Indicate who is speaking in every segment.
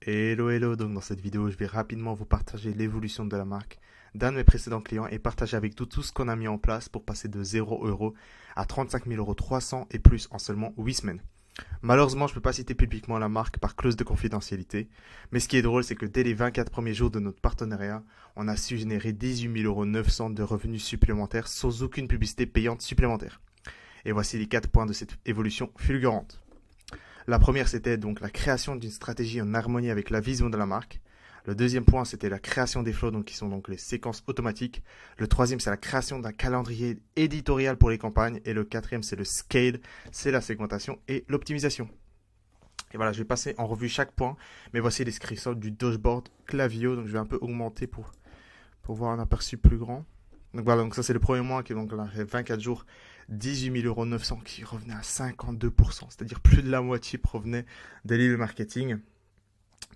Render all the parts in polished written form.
Speaker 1: Hello hello, donc dans cette vidéo je vais rapidement vous partager l'évolution de la marque d'un de mes précédents clients et partager avec tout ce qu'on a mis en place pour passer de 0 € à 35 000 € 300 et plus en seulement 8 semaines. Malheureusement je ne peux pas citer publiquement la marque par clause de confidentialité, mais ce qui est drôle c'est que dès les 24 premiers jours de notre partenariat, on a su générer 18 900 € de revenus supplémentaires sans aucune publicité payante supplémentaire. Et voici les 4 points de cette évolution fulgurante. La première, c'était donc la création d'une stratégie en harmonie avec la vision de la marque. Le deuxième point, c'était la création des flows, donc qui sont donc les séquences automatiques. Le troisième, c'est la création d'un calendrier éditorial pour les campagnes. Et le quatrième, c'est le scale, c'est la segmentation et l'optimisation. Et voilà, je vais passer en revue chaque point, mais voici les screenshots du dashboard Klaviyo. Donc je vais un peu augmenter pour voir un aperçu plus grand. Donc voilà, donc ça c'est le premier mois qui est donc là, 24 jours, 18 900 € qui revenait à 52%, c'est-à-dire plus de la moitié provenait de l'email marketing.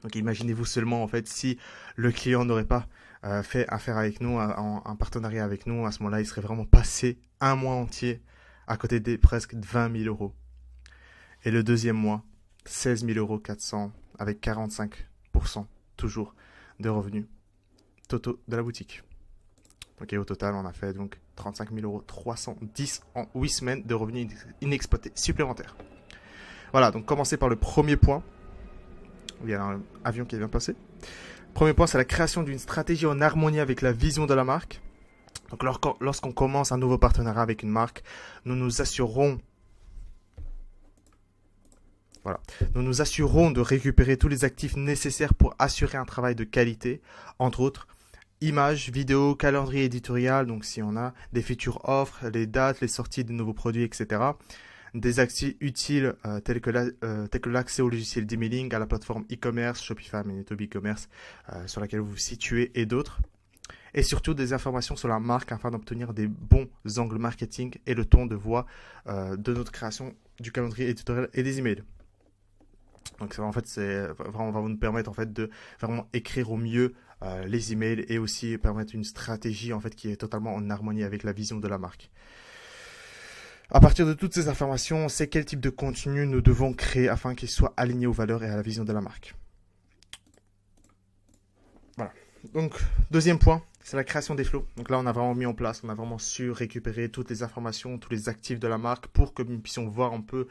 Speaker 1: Donc imaginez-vous seulement en fait si le client n'aurait pas fait affaire avec nous, en partenariat avec nous, à ce moment-là il serait vraiment passé un mois entier à côté des presque 20 000 €. Et le deuxième mois, 16 400 € avec 45% toujours de revenus totaux de la boutique. Ok, au total, on a fait donc 35 000 € 310 en 8 semaines de revenus inexploités supplémentaires. Voilà, donc commencer par le premier point. Il y a un avion qui vient de passer. Premier point, c'est la création d'une stratégie en harmonie avec la vision de la marque. Donc lorsqu'on commence un nouveau partenariat avec une marque, nous nous assurerons de récupérer tous les actifs nécessaires pour assurer un travail de qualité, entre autres images, vidéos, calendrier éditorial, donc si on a des futures offres, les dates, les sorties de nouveaux produits, etc. Des actifs utiles tels que l'accès au logiciel d'emailing, à la plateforme e-commerce, Shopify, Magento e-commerce, sur laquelle vous vous situez et d'autres. Et surtout des informations sur la marque afin d'obtenir des bons angles marketing et le ton de voix de notre création du calendrier éditorial et des emails. Donc en fait, on va nous permettre en fait de vraiment écrire au mieux les emails et aussi permettre une stratégie en fait qui est totalement en harmonie avec la vision de la marque. À partir de toutes ces informations, on sait quel type de contenu nous devons créer afin qu'il soit aligné aux valeurs et à la vision de la marque. Voilà. Donc deuxième point, c'est la création des flows. Donc là, on a vraiment mis en place, on a vraiment su récupérer toutes les informations, tous les actifs de la marque pour que nous puissions voir un peu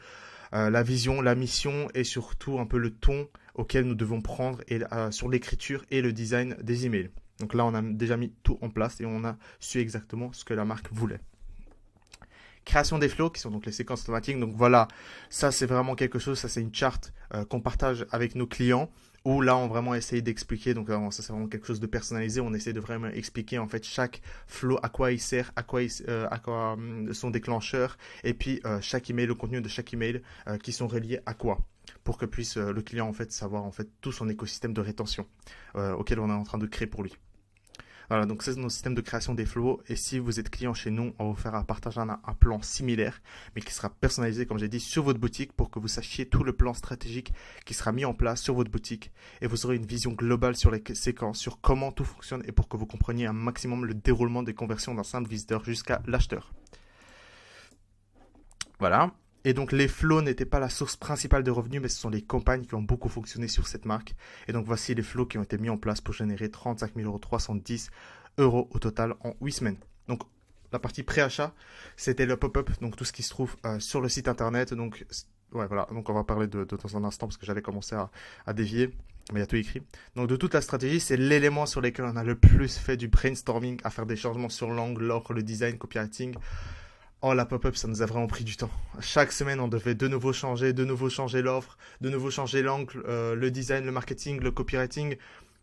Speaker 1: la vision, la mission et surtout un peu le ton auquel nous devons prendre sur l'écriture et le design des emails. Donc là, on a déjà mis tout en place et on a su exactement ce que la marque voulait. Création des flows, qui sont donc les séquences automatiques. Donc voilà, ça c'est vraiment quelque chose, ça c'est une charte qu'on partage avec nos clients, où là on vraiment essaye d'expliquer, donc ça c'est vraiment quelque chose de personnalisé, on essaie de vraiment expliquer en fait chaque flow, à quoi il sert, à quoi son déclencheur, et puis chaque email, le contenu de chaque email qui sont reliés à quoi, pour que puisse le client en fait savoir en fait tout son écosystème de rétention auquel on est en train de créer pour lui. Voilà, donc c'est notre système de création des flows. Et si vous êtes client chez nous, on va vous faire partager un plan similaire, mais qui sera personnalisé, comme j'ai dit, sur votre boutique pour que vous sachiez tout le plan stratégique qui sera mis en place sur votre boutique. Et vous aurez une vision globale sur les séquences, sur comment tout fonctionne et pour que vous compreniez un maximum le déroulement des conversions d'un simple visiteur jusqu'à l'acheteur. Voilà. Et donc les flows n'étaient pas la source principale de revenus, mais ce sont les campagnes qui ont beaucoup fonctionné sur cette marque. Et donc voici les flows qui ont été mis en place pour générer 35 000 € 310 € au total en 8 semaines. Donc la partie pré-achat, c'était le pop-up, donc tout ce qui se trouve sur le site internet. Donc ouais, voilà, donc on va parler dans un instant parce que j'allais commencer à dévier. Mais il y a tout écrit. Donc de toute la stratégie, c'est l'élément sur lequel on a le plus fait du brainstorming, à faire des changements sur l'angle, l'offre, le design, copywriting. Oh, la pop-up, ça nous a vraiment pris du temps. Chaque semaine, on devait de nouveau changer l'offre, de nouveau changer l'angle, le design, le marketing, le copywriting.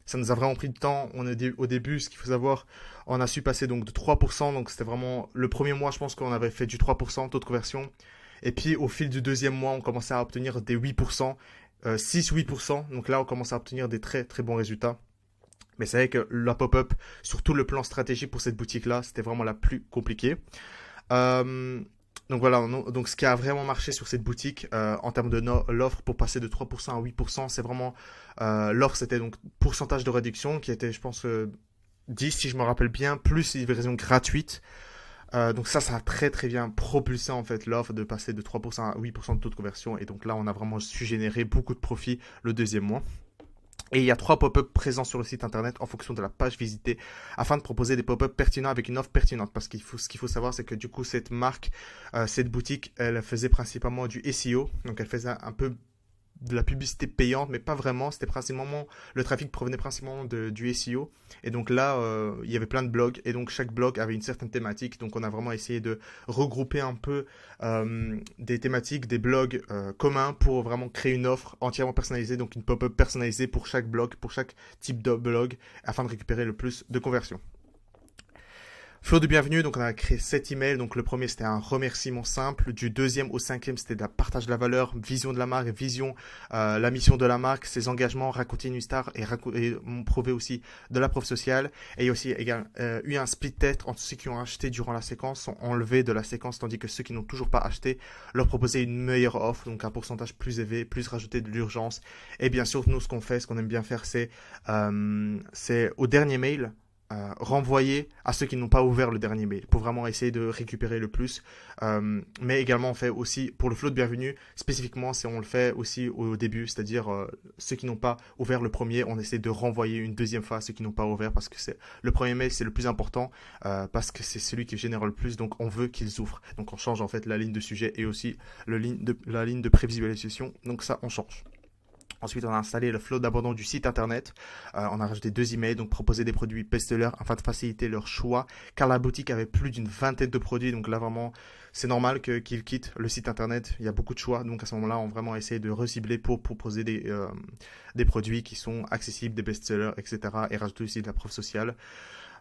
Speaker 1: Ça nous a vraiment pris du temps. Au début, ce qu'il faut savoir, on a su passer donc de 3%. Donc, c'était vraiment le premier mois, je pense qu'on avait fait du 3% taux de conversion. Et puis, au fil du deuxième mois, on commençait à obtenir des 8%, 6-8%. Donc là, on commençait à obtenir des très, très bons résultats. Mais c'est vrai que la pop-up, sur tout le plan stratégique pour cette boutique-là, c'était vraiment la plus compliquée. Donc voilà, donc ce qui a vraiment marché sur cette boutique en termes de l'offre pour passer de 3% à 8%, c'est vraiment l'offre, c'était donc pourcentage de réduction qui était, je pense, 10 si je me rappelle bien, plus livraison gratuite. Donc ça a très très bien propulsé en fait l'offre de passer de 3% à 8% de taux de conversion. Et donc là, on a vraiment su générer beaucoup de profit le deuxième mois. Et il y a 3 pop-up présents sur le site internet en fonction de la page visitée afin de proposer des pop-up pertinents avec une offre pertinente. Parce ce qu'il faut savoir, c'est que du coup, cette marque, cette boutique, elle faisait principalement du SEO. Donc, elle faisait un peu de la publicité payante, mais pas vraiment. C'était principalement, le trafic provenait principalement du SEO. Et donc là, il y avait plein de blogs. Et donc chaque blog avait une certaine thématique. Donc on a vraiment essayé de regrouper un peu des thématiques, des blogs communs pour vraiment créer une offre entièrement personnalisée. Donc une pop-up personnalisée pour chaque blog, pour chaque type de blog, afin de récupérer le plus de conversions. Flow de bienvenue, donc on a créé 7 emails. Donc le premier c'était un remerciement simple, du deuxième au cinquième c'était de la partage de la valeur, vision de la marque, vision, la mission de la marque, ses engagements, raconter une histoire et prouver aussi de la preuve sociale. Et il y a aussi eu un split test entre ceux qui ont acheté durant la séquence sont enlevés de la séquence, tandis que ceux qui n'ont toujours pas acheté leur proposer une meilleure offre, donc un pourcentage plus élevé, plus rajouter de l'urgence. Et bien sûr nous ce qu'on fait, ce qu'on aime bien faire c'est au dernier mail renvoyer à ceux qui n'ont pas ouvert le dernier mail pour vraiment essayer de récupérer le plus. Mais également on fait aussi pour le flow de bienvenue spécifiquement, on le fait aussi au début, c'est-à-dire ceux qui n'ont pas ouvert le premier, on essaie de renvoyer une deuxième fois à ceux qui n'ont pas ouvert parce que c'est le premier mail, c'est le plus important parce que c'est celui qui génère le plus, donc on veut qu'ils ouvrent. Donc on change en fait la ligne de sujet et aussi la ligne de prévisualisation, donc ça on change. Ensuite, on a installé le flow d'abandon du site internet. On a rajouté 2 emails, donc proposer des produits best-sellers afin de faciliter leur choix. Car la boutique avait plus d'une vingtaine de produits, donc là vraiment, c'est normal qu'ils quittent le site internet. Il y a beaucoup de choix, donc à ce moment-là, on vraiment essayé de recibler pour proposer des produits qui sont accessibles, des best-sellers, etc. Et rajouter aussi de la preuve sociale.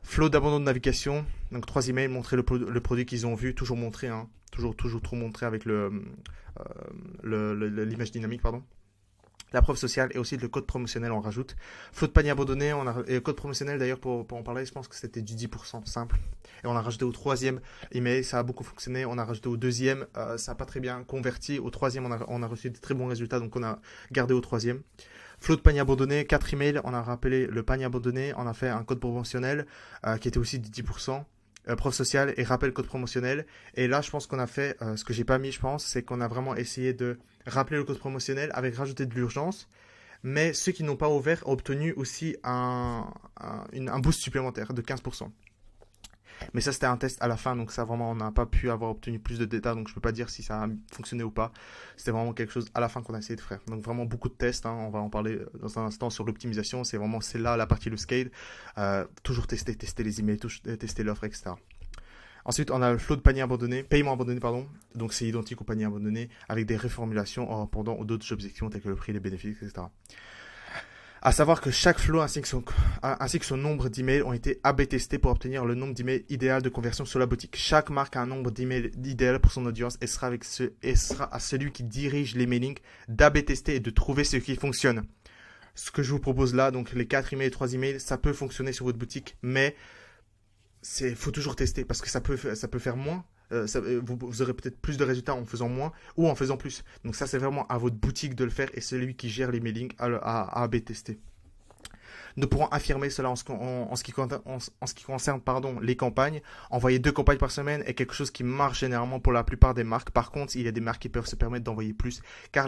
Speaker 1: Flow d'abandon de navigation, donc 3 emails, montrer le produit qu'ils ont vu, toujours montrer, hein, toujours trop montrer avec l'image dynamique, pardon. La preuve sociale et aussi le code promotionnel on rajoute. Flow de panier abandonné, et le code promotionnel d'ailleurs pour en parler, je pense que c'était du 10% simple. Et on a rajouté au troisième email, ça a beaucoup fonctionné. On a rajouté au deuxième, ça n'a pas très bien converti. Au troisième, on a reçu de très bons résultats, donc on a gardé au troisième. Flow de panier abandonné, 4 emails, on a rappelé le panier abandonné, on a fait un code promotionnel qui était aussi de 10%. Preuve sociale et rappel code promotionnel. Et là, je pense qu'on a fait, ce que j'ai pas mis, je pense, c'est qu'on a vraiment essayé de rappeler le code promotionnel avec rajouter de l'urgence. Mais ceux qui n'ont pas ouvert ont obtenu aussi un boost supplémentaire de 15%. Mais ça, c'était un test à la fin, donc ça, vraiment, on n'a pas pu avoir obtenu plus de détails, donc je peux pas dire si ça a fonctionné ou pas. C'était vraiment quelque chose à la fin qu'on a essayé de faire. Donc vraiment beaucoup de tests, hein. On va en parler dans un instant sur l'optimisation. C'est là la partie le scale. Toujours tester les emails, tester l'offre, etc. Ensuite, on a le flow de paiement abandonné, pardon. Donc c'est identique au panier abandonné avec des reformulations en répondant aux d'autres objections telles que le prix, les bénéfices, etc. À savoir que chaque flow ainsi que son nombre d'emails ont été A/B testés pour obtenir le nombre d'emails idéal de conversion sur la boutique. Chaque marque a un nombre d'emails idéal pour son audience et sera à celui qui dirige les mailings d'A/B tester et de trouver ce qui fonctionne. Ce que je vous propose là, donc les 4 emails, 3 emails, ça peut fonctionner sur votre boutique, mais faut toujours tester parce que ça peut faire moins. Vous aurez peut-être plus de résultats en faisant moins ou en faisant plus. Donc ça, c'est vraiment à votre boutique de le faire et celui qui gère les mailings à A/B tester. Nous pourrons affirmer cela en ce qui concerne les campagnes. Envoyer 2 campagnes par semaine est quelque chose qui marche généralement pour la plupart des marques. Par contre, il y a des marques qui peuvent se permettre d'envoyer plus car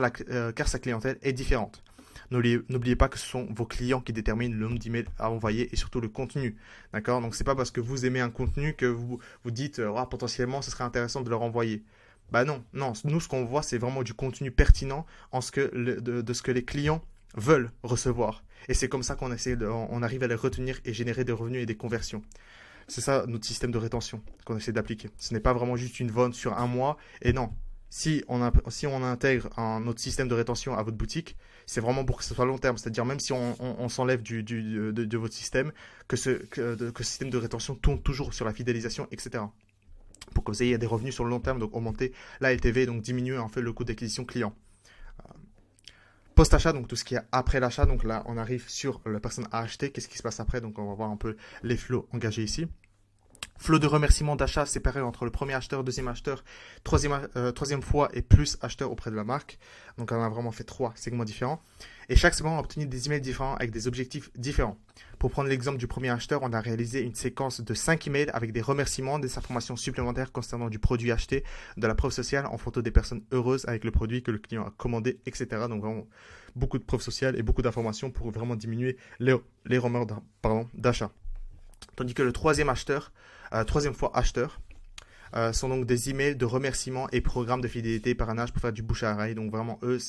Speaker 1: sa clientèle est différente. N'oubliez pas que ce sont vos clients qui déterminent le nombre d'emails à envoyer et surtout le contenu. D'accord? Donc, c'est pas parce que vous aimez un contenu que vous dites potentiellement ce serait intéressant de leur envoyer. Bah non. Nous, ce qu'on voit, c'est vraiment du contenu pertinent de ce que les clients veulent recevoir. Et c'est comme ça on arrive à les retenir et générer des revenus et des conversions. C'est ça notre système de rétention qu'on essaie d'appliquer. Ce n'est pas vraiment juste une vente sur un mois. Et non, si on intègre notre système de rétention à votre boutique, c'est vraiment pour que ce soit long terme. C'est-à-dire même si on s'enlève de votre système, que ce système de rétention tourne toujours sur la fidélisation, etc. Pour que vous ayez des revenus sur le long terme, donc augmenter la LTV, donc diminuer en fait le coût d'acquisition client. Post-achat, donc tout ce qui est après l'achat, donc là on arrive sur la personne à acheter, qu'est-ce qui se passe après, donc on va voir un peu les flows engagés ici. Flot de remerciements d'achat séparé entre le premier acheteur, deuxième acheteur, troisième fois et plus acheteur auprès de la marque. Donc on a vraiment fait 3 segments différents. Et chaque segment a obtenu des emails différents avec des objectifs différents. Pour prendre l'exemple du premier acheteur, on a réalisé une séquence de 5 emails avec des remerciements, des informations supplémentaires concernant du produit acheté, de la preuve sociale en photo des personnes heureuses avec le produit que le client a commandé, etc. Donc vraiment beaucoup de preuves sociales et beaucoup d'informations pour vraiment diminuer les rumeurs d'achat. Tandis que le troisième acheteur, troisième fois acheteur, sont donc des emails de remerciements et programmes de fidélité parrainage pour faire du bouche à oreille. Donc vraiment eux,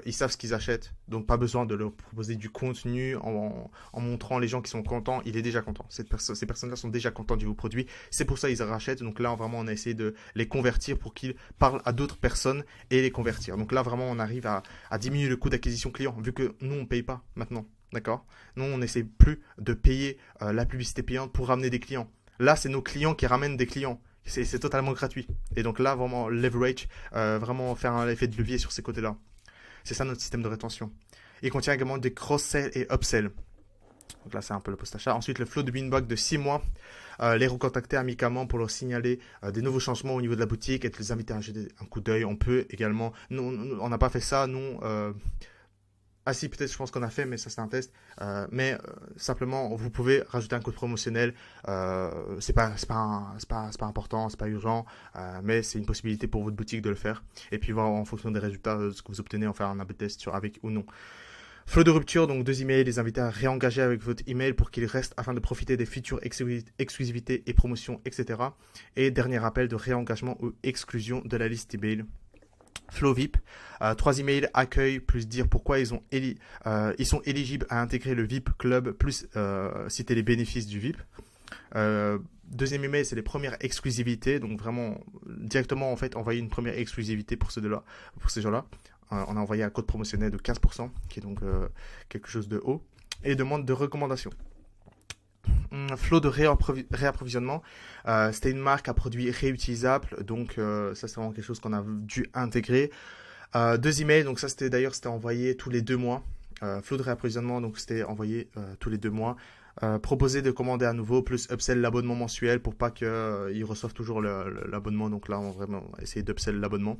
Speaker 1: ils savent ce qu'ils achètent, donc pas besoin de leur proposer du contenu en montrant les gens qui sont contents. Il est déjà content. Ces personnes-là sont déjà contents du produit. C'est pour ça qu'ils rachètent. Donc là vraiment on a essayé de les convertir pour qu'ils parlent à d'autres personnes et les convertir. Donc là vraiment on arrive à diminuer le coût d'acquisition client vu que nous on paye pas maintenant. D'accord? Nous on n'essaie plus de payer la publicité payante pour ramener des clients. Là c'est nos clients qui ramènent des clients. C'est totalement gratuit. Et donc là, vraiment, leverage, vraiment faire un effet de levier sur ces côtés-là. C'est ça notre système de rétention. Il contient également des cross-sell et upsell. Donc là, c'est un peu le post-achat. Ensuite, le flow de winback de 6 mois. Les recontacter amicalement pour leur signaler des nouveaux changements au niveau de la boutique et de les inviter à jeter un coup d'œil. On peut également... Nous, on n'a pas fait ça, nous... Ah si, peut-être je pense qu'on a fait, mais ça c'est un test. Simplement, vous pouvez rajouter un code promotionnel. C'est pas important, c'est pas urgent, mais c'est une possibilité pour votre boutique de le faire. Et puis voir en fonction des résultats de ce que vous obtenez, en faire un A/B test sur avec ou non. Flow de rupture, donc 2 emails, les inviter à réengager avec votre email pour qu'il reste afin de profiter des futures exclusivités et promotions, etc. Et dernier appel de réengagement ou exclusion de la liste email. Flow VIP, 3 emails accueil plus dire pourquoi ils sont éligibles à intégrer le VIP Club plus citer les bénéfices du VIP. Deuxième email, c'est les premières exclusivités, donc vraiment directement en fait envoyer une première exclusivité pour ces gens-là. On a envoyé un code promotionnel de 15%, qui est donc quelque chose de haut, et demande de recommandation. Flow de réapprovisionnement, c'était une marque à produits réutilisables, donc ça c'est vraiment quelque chose qu'on a dû intégrer. 2 emails, donc ça c'était envoyé tous les 2 mois. Flow de réapprovisionnement, donc c'était envoyé tous les 2 mois. Proposer de commander à nouveau, plus upsell l'abonnement mensuel pour pas qu'ils reçoivent toujours l'abonnement, donc là on va vraiment essayer d'upsell l'abonnement.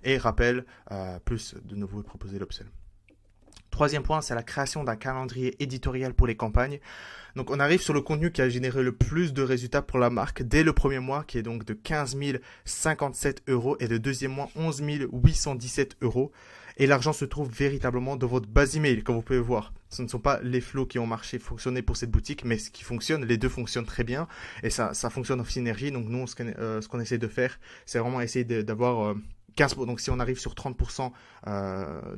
Speaker 1: Et rappel, plus de nouveau proposer l'upsell. Troisième point, c'est la création d'un calendrier éditorial pour les campagnes. Donc on arrive sur le contenu qui a généré le plus de résultats pour la marque dès le premier mois, qui est donc de 15 057 € et le deuxième mois 11 817 €. Et l'argent se trouve véritablement dans votre base email, comme vous pouvez voir. Ce ne sont pas les flows qui ont fonctionné pour cette boutique, mais ce qui fonctionne, les deux fonctionnent très bien. Et ça fonctionne en synergie. Donc nous, ce qu'on essaie de faire, c'est vraiment essayer d'avoir 15%. Donc si on arrive sur 30%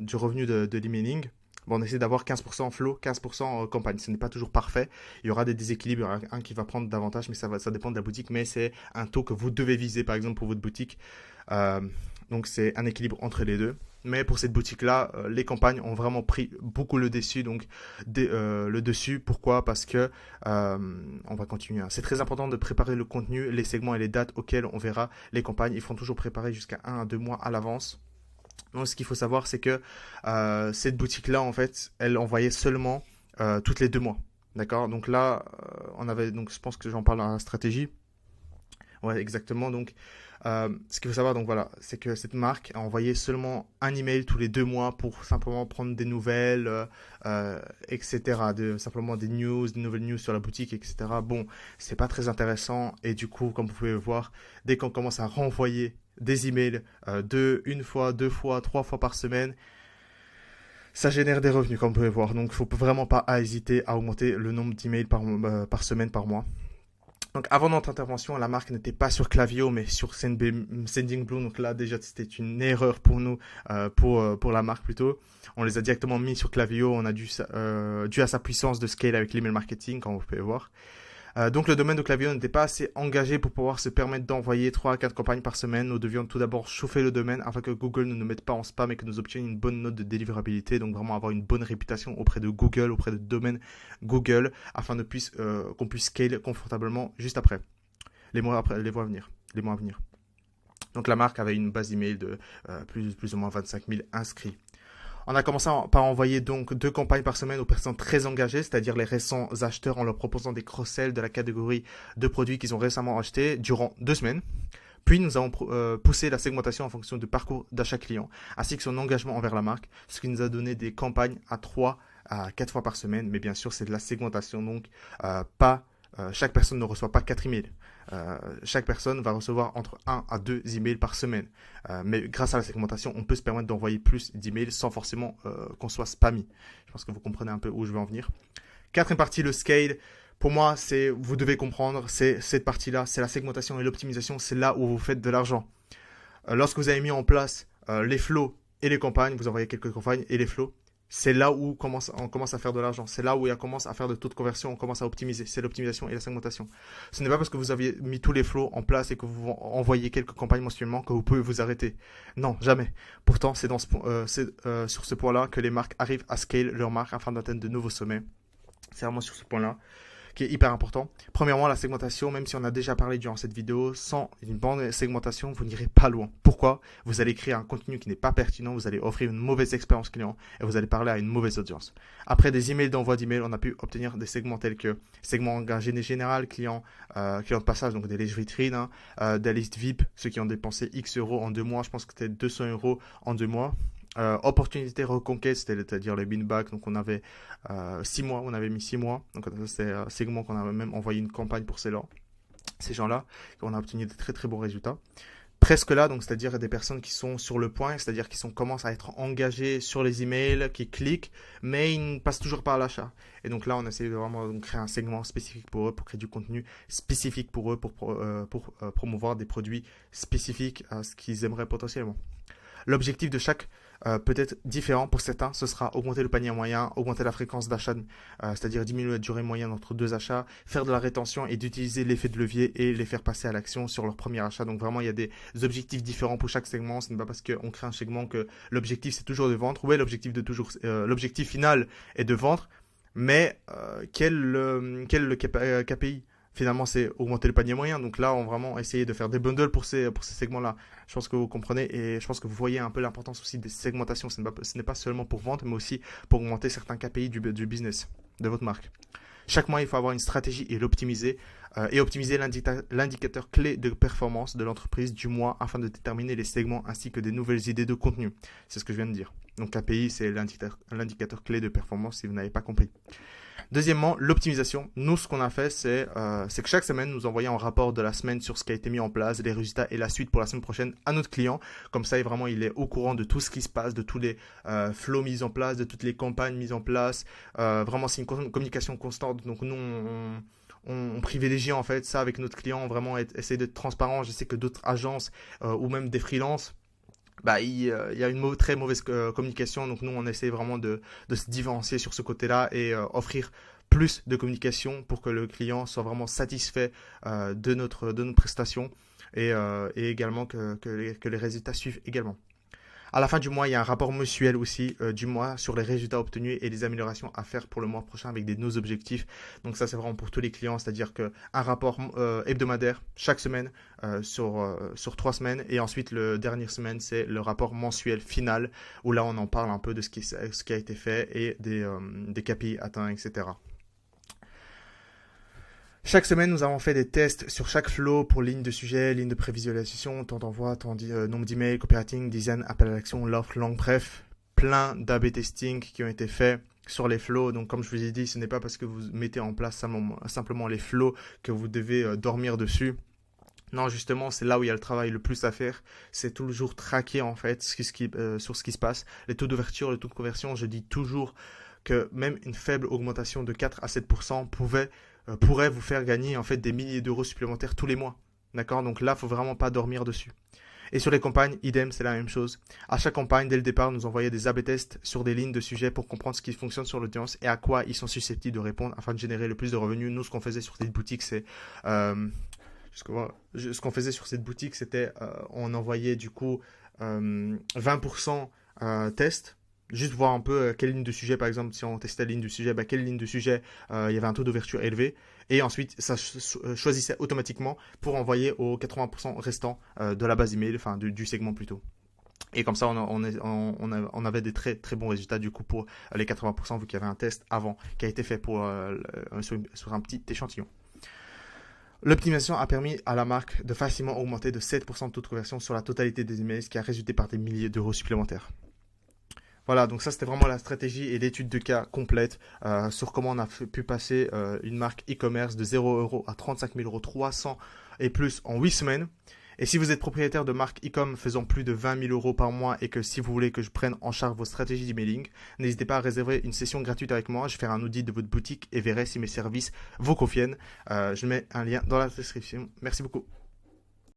Speaker 1: du revenu de l'emailing, on essaie d'avoir 15% en flow, 15% en campagne. Ce n'est pas toujours parfait. Il y aura des déséquilibres. Il y aura un qui va prendre davantage, mais ça dépend de la boutique. Mais c'est un taux que vous devez viser, par exemple, pour votre boutique. Donc, c'est un équilibre entre les deux. Mais pour cette boutique-là, les campagnes ont vraiment pris beaucoup le dessus. Donc, le dessus, pourquoi? Parce que, on va continuer. C'est très important de préparer le contenu, les segments et les dates auxquelles on verra les campagnes. Ils font toujours préparer jusqu'à 1 à 2 mois à l'avance. Donc, ce qu'il faut savoir, c'est que cette boutique-là, en fait, elle envoyait seulement toutes les 2 mois. D'accord? Donc là, je pense que j'en parle dans la stratégie. Ouais, exactement. Donc, ce qu'il faut savoir, donc voilà, c'est que cette marque a envoyé seulement un email tous les 2 mois pour simplement prendre des nouvelles, etc. Simplement des nouvelles news sur la boutique, etc. Bon, c'est pas très intéressant. Et du coup, comme vous pouvez le voir, dès qu'on commence à renvoyer des emails une fois, 2 fois, 3 fois par semaine, ça génère des revenus, comme vous pouvez voir. Donc, il ne faut vraiment pas hésiter à augmenter le nombre d'emails par semaine, par mois. Donc, avant notre intervention, la marque n'était pas sur Klaviyo, mais sur Sendinblue. Donc là, déjà, c'était une erreur pour nous, pour la marque plutôt. On les a directement mis sur Klaviyo. On a dû à sa puissance de scale avec l'email marketing, comme vous pouvez voir. Donc le domaine de Klaviyo n'était pas assez engagé pour pouvoir se permettre d'envoyer 3 à 4 campagnes par semaine. Nous devions tout d'abord chauffer le domaine afin que Google ne nous mette pas en spam et que nous obtenions une bonne note de délivrabilité. Donc vraiment avoir une bonne réputation auprès de Google, auprès de domaine Google, afin qu'on puisse scale confortablement juste après. Les mois à venir. Donc la marque avait une base email de plus ou moins 25 000 inscrits. On a commencé par envoyer donc 2 campagnes par semaine aux personnes très engagées, c'est-à-dire les récents acheteurs, en leur proposant des cross-sells de la catégorie de produits qu'ils ont récemment achetés durant 2 semaines. Puis nous avons poussé la segmentation en fonction du parcours d'achat client, ainsi que son engagement envers la marque, ce qui nous a donné des campagnes à 3 à 4 fois par semaine. Mais bien sûr, c'est de la segmentation, donc chaque personne ne reçoit pas 4 emails. Chaque personne va recevoir entre 1 à 2 emails par semaine. Mais grâce à la segmentation, on peut se permettre d'envoyer plus d'emails sans forcément qu'on soit spammy. Je pense que vous comprenez un peu où je veux en venir. Quatrième partie, le scale. Pour moi, vous devez comprendre, c'est cette partie-là, c'est la segmentation et l'optimisation, c'est là où vous faites de l'argent. Lorsque vous avez mis en place les flows et les campagnes, vous envoyez quelques campagnes et les flows, c'est là où on commence à faire de l'argent. C'est là où on commence à faire de taux de conversion, on commence à optimiser. C'est l'optimisation et la segmentation. Ce n'est pas parce que vous avez mis tous les flows en place et que vous envoyez quelques campagnes mensuellement que vous pouvez vous arrêter. Non, jamais. Pourtant, c'est sur ce point-là que les marques arrivent à scale leur marque afin d'atteindre de nouveaux sommets. C'est vraiment sur ce point-là qui est hyper important. Premièrement, la segmentation, même si on a déjà parlé durant cette vidéo, sans une bonne segmentation, vous n'irez pas loin. Pourquoi ? Vous allez créer un contenu qui n'est pas pertinent, vous allez offrir une mauvaise expérience client et vous allez parler à une mauvaise audience. Après des emails d'envoi d'emails, on a pu obtenir des segments tels que segment engagé général, client de passage, donc des listes vitrines, des listes VIP, ceux qui ont dépensé X euros en 2 mois, je pense que c'était 200 euros en 2 mois. Opportunité reconquête, c'est-à-dire les binbacks, donc on avait 6 mois, on avait mis 6 mois, donc c'est un segment qu'on avait même envoyé une campagne pour ces gens-là, on a obtenu de très très bons résultats. Presque là, donc c'est-à-dire des personnes qui sont sur le point, c'est-à-dire qui commencent à être engagées sur les emails, qui cliquent, mais ils ne passent toujours pas à l'achat. Et donc là, on essaie de vraiment créer un segment spécifique pour eux, pour créer du contenu spécifique pour eux, pour promouvoir des produits spécifiques à ce qu'ils aimeraient potentiellement. L'objectif de chaque peut être différent. Pour certains, ce sera augmenter le panier moyen, augmenter la fréquence d'achat, c'est-à-dire diminuer la durée moyenne entre 2 achats, faire de la rétention et d'utiliser l'effet de levier et les faire passer à l'action sur leur premier achat. Donc vraiment, il y a des objectifs différents pour chaque segment. Ce n'est pas parce qu'on crée un segment que l'objectif c'est toujours de vendre. Oui, l'objectif final est de vendre, mais quel KPI ? Finalement, c'est augmenter le panier moyen. Donc là, on va vraiment essayer de faire des bundles pour ces segments-là. Je pense que vous comprenez et je pense que vous voyez un peu l'importance aussi des segmentations. Ce n'est pas seulement pour vendre, mais aussi pour augmenter certains KPI du business de votre marque. Chaque mois, il faut avoir une stratégie et l'optimiser et optimiser l'indicateur clé de performance de l'entreprise du mois afin de déterminer les segments ainsi que des nouvelles idées de contenu. C'est ce que je viens de dire. Donc KPI, c'est l'indicateur clé de performance si vous n'avez pas compris. Deuxièmement, l'optimisation. Nous, ce qu'on a fait, c'est que chaque semaine, nous envoyons un rapport de la semaine sur ce qui a été mis en place, les résultats et la suite pour la semaine prochaine à notre client. Comme ça, vraiment, il est au courant de tout ce qui se passe, de tous les flows mis en place, de toutes les campagnes mises en place. Vraiment, c'est une communication constante. Donc, nous, on privilégie en fait ça avec notre client, vraiment essayer d'être transparent. Je sais que d'autres agences ou même des freelances, il y a une très mauvaise communication. Donc nous, on essaie vraiment de se différencier sur ce côté-là et offrir plus de communication pour que le client soit vraiment satisfait de notre prestation et également que les résultats suivent également. À la fin du mois, il y a un rapport mensuel aussi du mois sur les résultats obtenus et les améliorations à faire pour le mois prochain avec nos objectifs. Donc ça, c'est vraiment pour tous les clients, c'est-à-dire qu'un rapport hebdomadaire chaque semaine sur 3 semaines. Et ensuite, la dernière semaine, c'est le rapport mensuel final où là, on en parle un peu de ce qui a été fait et des KPI atteints, etc. Chaque semaine, nous avons fait des tests sur chaque flow pour ligne de sujet, ligne de prévisualisation, temps d'envoi, nombre d'emails, copywriting, design, appel à l'action, l'offre, langue, bref, plein d'A/B testing qui ont été faits sur les flows. Donc comme je vous ai dit, ce n'est pas parce que vous mettez en place simplement les flows que vous devez dormir dessus. Non, justement, c'est là où il y a le travail le plus à faire. C'est toujours traquer en fait sur ce qui se passe. Les taux d'ouverture, les taux de conversion, je dis toujours que même une faible augmentation de 4 à 7% pourrait vous faire gagner en fait des milliers d'euros supplémentaires tous les mois. D'accord ? Donc là, il ne faut vraiment pas dormir dessus. Et sur les campagnes, idem, c'est la même chose. À chaque campagne, dès le départ, nous envoyons des A/B tests sur des lignes de sujets pour comprendre ce qui fonctionne sur l'audience et à quoi ils sont susceptibles de répondre afin de générer le plus de revenus. Nous, ce qu'on faisait sur cette boutique, c'est c'était on envoyait du coup 20% test. Juste voir un peu quelle ligne de sujet, par exemple, si on testait la ligne de sujet, quelle ligne de sujet il y avait un taux d'ouverture élevé. Et ensuite, ça choisissait automatiquement pour envoyer aux 80% restants de la base email, enfin du segment plutôt. Et comme ça, on avait des très très bons résultats du coup pour les 80% vu qu'il y avait un test avant qui a été fait sur un petit échantillon. L'optimisation a permis à la marque de facilement augmenter de 7% de taux de conversion sur la totalité des emails, ce qui a résulté par des milliers d'euros supplémentaires. Voilà, donc ça c'était vraiment la stratégie et l'étude de cas complète sur comment on a pu passer une marque e-commerce de 0 € à 35 000 €, 300 et plus en 8 semaines. Et si vous êtes propriétaire de marque e-com faisant plus de 20 000 € par mois et que si vous voulez que je prenne en charge vos stratégies d'emailing, n'hésitez pas à réserver une session gratuite avec moi. Je vais faire un audit de votre boutique et verrai si mes services vous conviennent. Je mets un lien dans la description. Merci beaucoup.